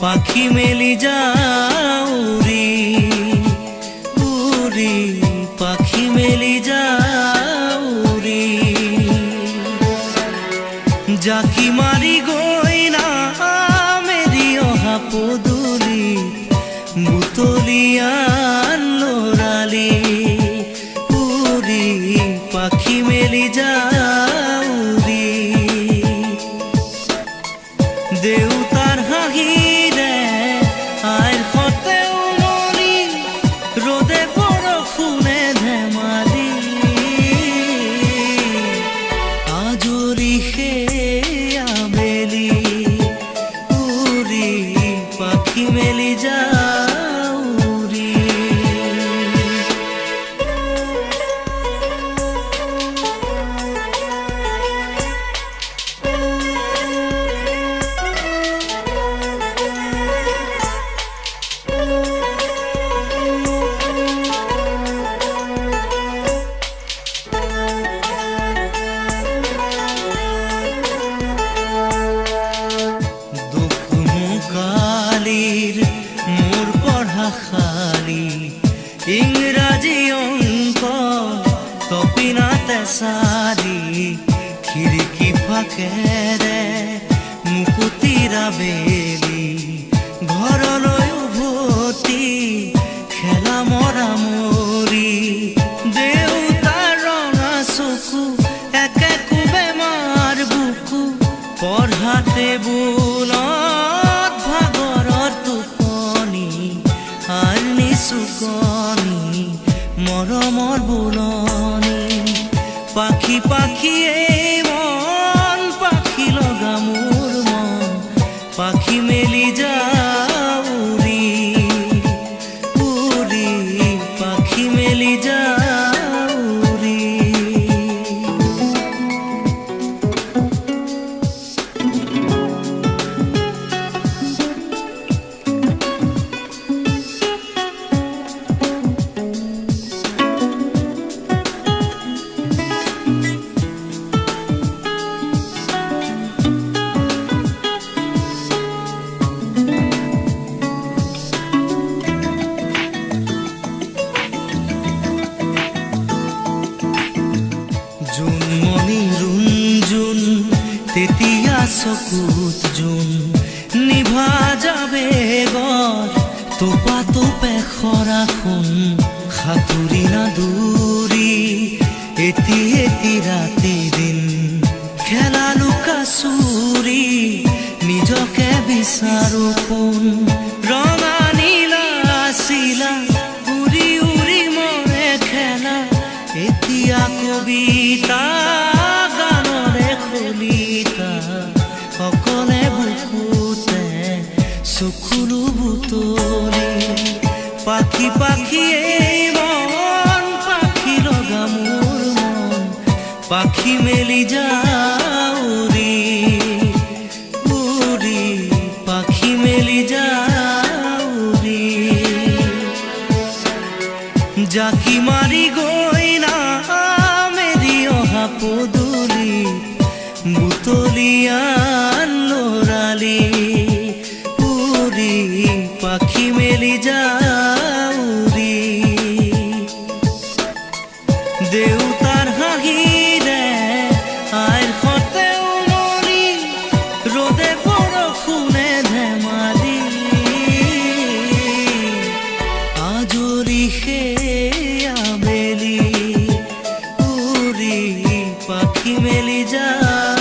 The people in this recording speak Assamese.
পাখি মেলি যাও উড়ি উড়ি, পাখি মেলি যাও উড়ি। জাকি মারি গইনা মেরি অহা পদূলি, বুতলিয়ান লৰালি উড়ি, পাখি মেলি যাও উড়ি। দেউতাৰ হাঁহিৰে আইৰ সতে উমলি, ৰ'দে বৰষুণে ধেমালি, আজৰি সেই আবেলি উৰি, পাখি মেলি যাও উৰি। মোৰ পঢ়া খালি ইংৰাজী অংক তপিনাতে চালি, খিৰিকী ফাকেৰে মুকুতিৰা বেলি, ঘৰলৈ উভতি খেলা মৰা মৰি। দেউতাৰ ৰঙা চকু একে কোবে মাৰ বুকু, পঢ়া টেবুলত ভাগৰৰ টোপনি, আৰ নিচুকনি মৰমৰ বুলনি। পাখি পাখিয়েই মন, পাখি লগা মোৰ মন, পাখি মেলি যাও উৰি উৰি, পাখি মেলি যাও উৰি। জোনমণি ৰুণজোন তেতিয়া চকুত জোন, নিভা যাবে গৰ তোপা তোপে খৰা খুন, সাঁতুৰি না দূৰি এটি এটি ৰাতি দিন, খেলা লুকা চুৰি নিজকে বিচাৰো কোন। ৰঙা নীলা চিলা উৰি উৰি মৰে খেলা, এতিয়া কবিতা গানৰে খলিতা, সকলে বুকুতে চকুলো বুটলি। পাখি পাখিয়েই মন, পাখি লগা মোৰ মন, পাখি মেলি যাও উৰি উৰি, পাখি মেলি যাও উৰি। জাকি মাৰি গইনা মেৰি অহা পদূলি, বুতলিয়ান লৰালি উৰি, পাখি মেলি যাও উৰি। দেউতাৰ হাঁহিৰে আইৰ সতে উমলি, ৰ'দে বৰষুণে ধেমালি, আজৰি সেই আবেলি উৰি, পাখি মেলি যাও।